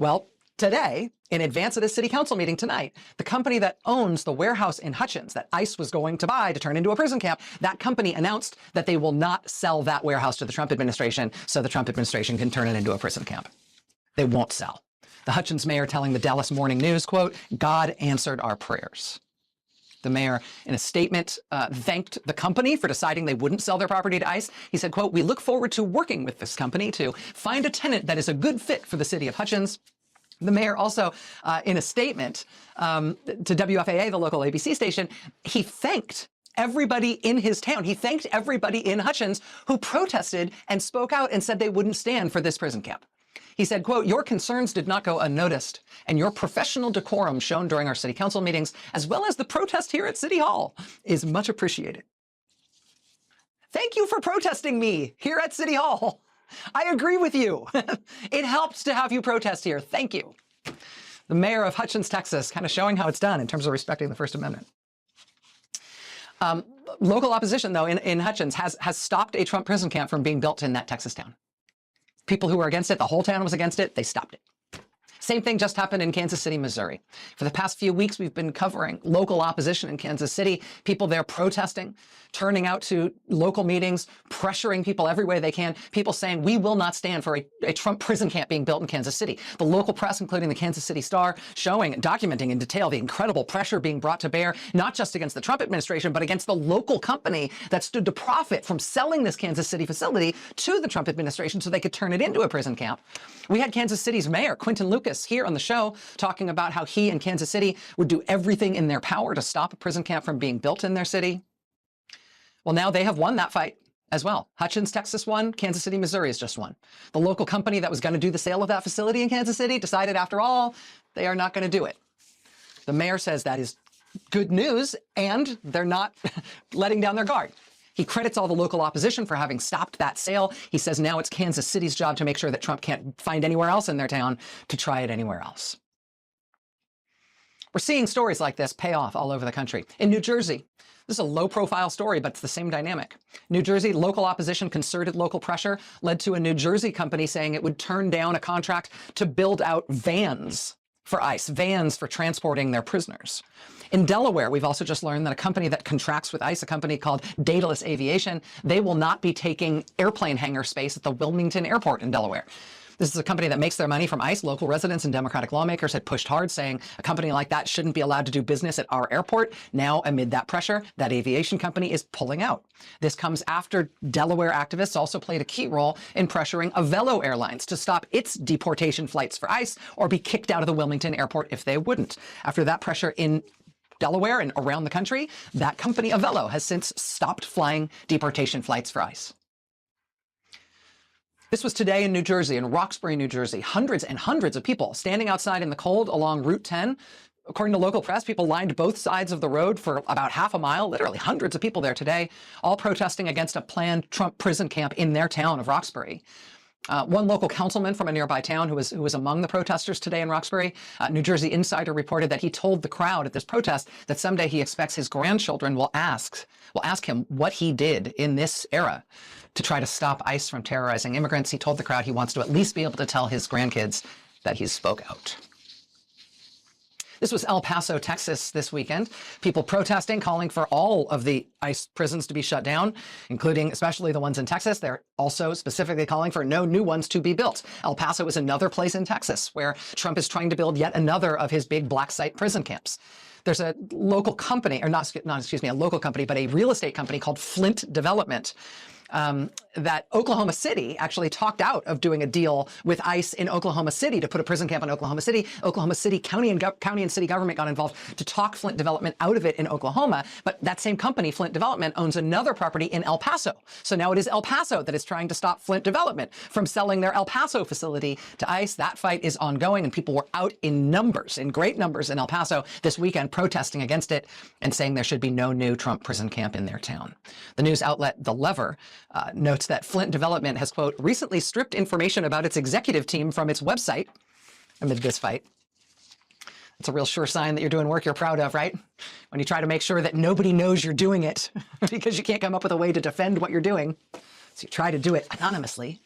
Well, today, in advance of this city council meeting tonight, the company that owns the warehouse in Hutchins that ICE was going to buy to turn into a prison camp, that company announced that they will not sell that warehouse to the Trump administration so the Trump administration can turn it into a prison camp. They won't sell. The Hutchins mayor telling the Dallas Morning News, quote, "God answered our prayers." The mayor, in a statement, thanked the company for deciding they wouldn't sell their property to ICE. He said, quote, "We look forward to working with this company to find a tenant that is a good fit for the city of Hutchins." The mayor also, in a statement to WFAA, the local ABC station, he thanked everybody in his town. He thanked everybody in Hutchins who protested and spoke out and said they wouldn't stand for this prison camp. He said, quote, "Your concerns did not go unnoticed, and your professional decorum shown during our city council meetings, as well as the protest here at City Hall, is much appreciated." Thank you for protesting me here at City Hall. I agree with you. It helps to have you protest here. Thank you. The mayor of Hutchins, Texas, kind of showing how it's done in terms of respecting the First Amendment. Local opposition, though, in Hutchins has stopped a Trump prison camp from being built in that Texas town. People who were against it, the whole town was against it, they stopped it. Same thing just happened in Kansas City, Missouri. For the past few weeks, we've been covering local opposition in Kansas City, people there protesting, turning out to local meetings, pressuring people every way they can, people saying, we will not stand for a Trump prison camp being built in Kansas City. The local press, including the Kansas City Star, showing, documenting in detail the incredible pressure being brought to bear, not just against the Trump administration, but against the local company that stood to profit from selling this Kansas City facility to the Trump administration so they could turn it into a prison camp. We had Kansas City's mayor, Quinton Lucas, here on the show talking about how he and Kansas City would do everything in their power to stop a prison camp from being built in their city. Well, now they have won that fight as well. Hutchins, Texas won. Kansas City, Missouri has just won. The local company that was going to do the sale of that facility in Kansas City decided, after all, they are not going to do it. The mayor says that is good news, and they're not letting down their guard. He credits all the local opposition for having stopped that sale. He says now it's Kansas City's job to make sure that Trump can't find anywhere else in their town to try it anywhere else. We're seeing stories like this pay off all over the country. In New Jersey, this is a low-profile story, but it's the same dynamic. New Jersey, local opposition, concerted local pressure led to a New Jersey company saying it would turn down a contract to build out vans for ICE, vans for transporting their prisoners. In Delaware, we've also just learned that a company that contracts with ICE, a company called Daedalus Aviation, they will not be taking airplane hangar space at the Wilmington Airport in Delaware. This is a company that makes their money from ICE. Local residents and Democratic lawmakers had pushed hard, saying a company like that shouldn't be allowed to do business at our airport. Now, amid that pressure, that aviation company is pulling out. This comes after Delaware activists also played a key role in pressuring Avelo Airlines to stop its deportation flights for ICE or be kicked out of the Wilmington Airport if they wouldn't. After that pressure in Delaware and around the country, that company, Avelo, has since stopped flying deportation flights for ICE. This was today in New Jersey, in Roxbury, New Jersey. Hundreds and hundreds of people standing outside in the cold along Route 10. According to local press, people lined both sides of the road for about half a mile, literally hundreds of people there today, all protesting against a planned Trump prison camp in their town of Roxbury. One local councilman from a nearby town who was among the protesters today in Roxbury, New Jersey Insider reported that he told the crowd at this protest that someday he expects his grandchildren will ask him what he did in this era to try to stop ICE from terrorizing immigrants. He told the crowd he wants to at least be able to tell his grandkids that he spoke out. This was El Paso, Texas this weekend. People protesting, calling for all of the ICE prisons to be shut down, including especially the ones in Texas. They're also specifically calling for no new ones to be built. El Paso is another place in Texas where Trump is trying to build yet another of his big black site prison camps. There's a local company, or not a local company, but a real estate company called Flint Development, that Oklahoma City actually talked out of doing a deal with ICE in Oklahoma City to put a prison camp in Oklahoma City. Oklahoma City county and city government got involved to talk Flint Development out of it in Oklahoma. But that same company, Flint Development, owns another property in El Paso. So now it is El Paso that is trying to stop Flint Development from selling their El Paso facility to ICE. That fight is ongoing, and people were out in numbers, in great numbers in El Paso this weekend protesting against it and saying there should be no new Trump prison camp in their town. The news outlet The Lever notes that Flint Development has, quote, recently stripped information about its executive team from its website amid this fight. It's a real sure sign that you're doing work you're proud of, right? When you try to make sure that nobody knows you're doing it because you can't come up with a way to defend what you're doing. So you try to do it anonymously.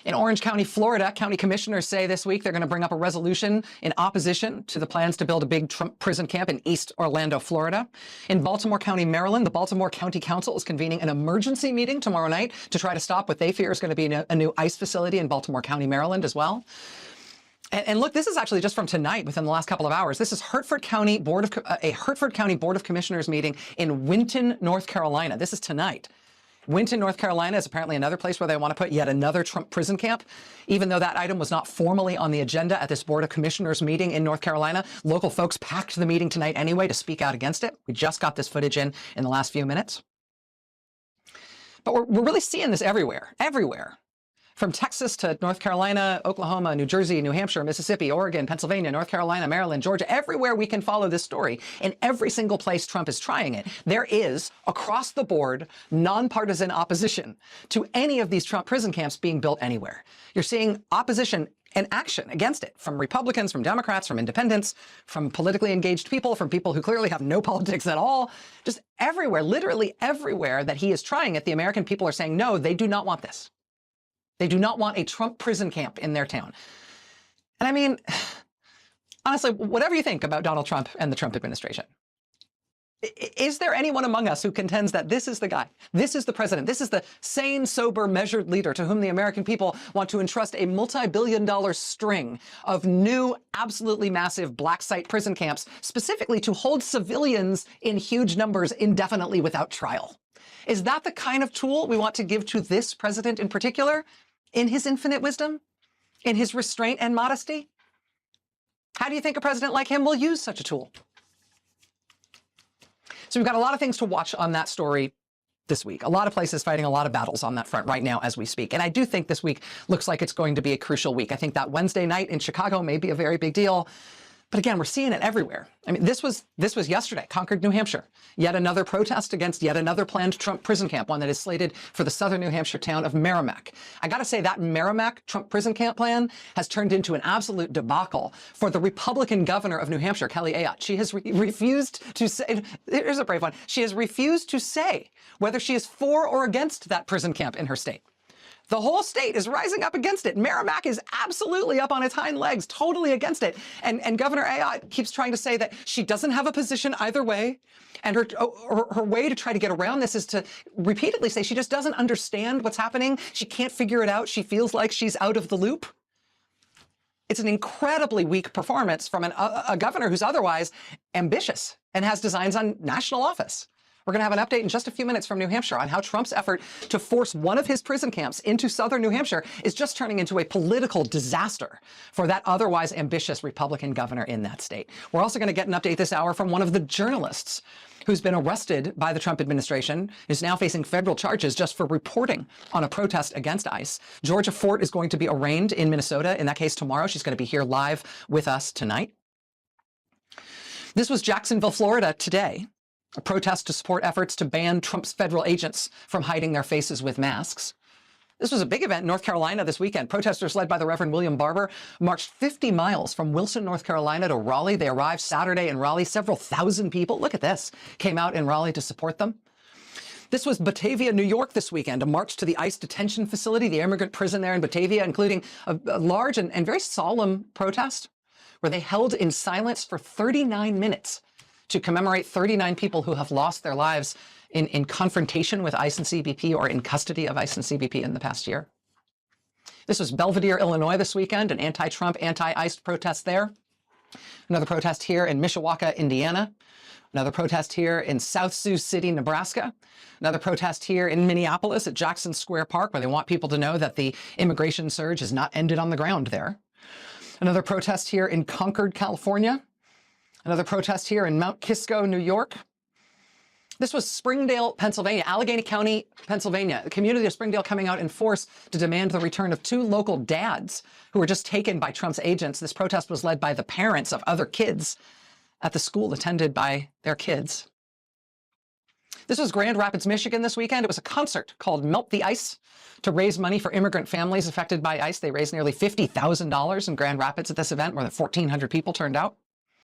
In Orange County, Florida, county commissioners say this week they're going to bring up a resolution in opposition to the plans to build a big Trump prison camp in East Orlando, Florida. In Baltimore County, Maryland, the Baltimore County Council is convening an emergency meeting tomorrow night to try to stop what they fear is going to be a new ICE facility in Baltimore County, Maryland as well. And look, this is actually just from tonight, within the last couple of hours. This is a Hertford County Board of Commissioners meeting in Winton, North Carolina. This is tonight. Winton, North Carolina is apparently another place where they want to put yet another Trump prison camp. Even though that item was not formally on the agenda at this Board of Commissioners meeting in North Carolina, local folks packed the meeting tonight anyway to speak out against it. We just got this footage in the last few minutes. But we're really seeing this everywhere. From Texas to North Carolina, Oklahoma, New Jersey, New Hampshire, Mississippi, Oregon, Pennsylvania, North Carolina, Maryland, Georgia, everywhere we can follow this story. In every single place Trump is trying it, there is, across the board, nonpartisan opposition to any of these Trump prison camps being built anywhere. You're seeing opposition and action against it from Republicans, from Democrats, from independents, from politically engaged people, from people who clearly have no politics at all. Just everywhere, literally everywhere that he is trying it, the American people are saying, no, they do not want this. They do not want a Trump prison camp in their town. And I mean, honestly, whatever you think about Donald Trump and the Trump administration, is there anyone among us who contends that this is the guy, this is the president, this is the sane, sober, measured leader to whom the American people want to entrust a multi-billion-dollar string of new, absolutely massive black site prison camps, specifically to hold civilians in huge numbers indefinitely without trial? Is that the kind of tool we want to give to this president in particular? In his infinite wisdom? In his restraint and modesty? How do you think a president like him will use such a tool? So we've got a lot of things to watch on that story this week. A lot of places fighting a lot of battles on that front right now as we speak. And I do think this week looks like it's going to be a crucial week. I think that Wednesday night in Chicago may be a very big deal. But again, we're seeing it everywhere. I mean, this was yesterday, Concord, New Hampshire. Yet another protest against yet another planned Trump prison camp, one that is slated for the southern New Hampshire town of Merrimack. I got to say that Merrimack Trump prison camp plan has turned into an absolute debacle for the Republican governor of New Hampshire, Kelly Ayotte. She has refused to say, here's a brave one, she has refused to say whether she is for or against that prison camp in her state. The whole state is rising up against it. Merrimack is absolutely up on its hind legs, totally against it. And Governor Ayotte keeps trying to say that she doesn't have a position either way. And her way to try to get around this is to repeatedly say she just doesn't understand what's happening. She can't figure it out. She feels like she's out of the loop. It's an incredibly weak performance from a governor who's otherwise ambitious and has designs on national office. We're going to have an update in just a few minutes from New Hampshire on how Trump's effort to force one of his prison camps into southern New Hampshire is just turning into a political disaster for that otherwise ambitious Republican governor in that state. We're also going to get an update this hour from one of the journalists who's been arrested by the Trump administration, is now facing federal charges just for reporting on a protest against ICE. Georgia Fort is going to be arraigned in Minnesota. In that case tomorrow. She's going to be here live with us tonight. This was Jacksonville, Florida today. A protest to support efforts to ban Trump's federal agents from hiding their faces with masks. This was a big event in North Carolina this weekend. Protesters led by the Reverend William Barber marched 50 miles from Wilson, North Carolina to Raleigh. They arrived Saturday in Raleigh. Several thousand people, look at this, came out in Raleigh to support them. This was Batavia, New York this weekend, a march to the ICE detention facility, the immigrant prison there in Batavia, including a large and very solemn protest where they held in silence for 39 minutes to commemorate 39 people who have lost their lives in confrontation with ICE and CBP or in custody of ICE and CBP in the past year. This was Belvidere, Illinois this weekend, an anti-Trump, anti-ICE protest there. Another protest here in Mishawaka, Indiana. Another protest here in South Sioux City, Nebraska. Another protest here in Minneapolis at Jackson Square Park, where they want people to know that the immigration surge has not ended on the ground there. Another protest here in Concord, California. Another protest here in Mount Kisco, New York. This was Springdale, Pennsylvania, Allegheny County, Pennsylvania. The community of Springdale coming out in force to demand the return of 2 local dads who were just taken by Trump's agents. This protest was led by the parents of other kids at the school attended by their kids. This was Grand Rapids, Michigan this weekend. It was a concert called Melt the Ice to raise money for immigrant families affected by ICE. They raised nearly $50,000 in Grand Rapids at this event. More than 1,400 people turned out.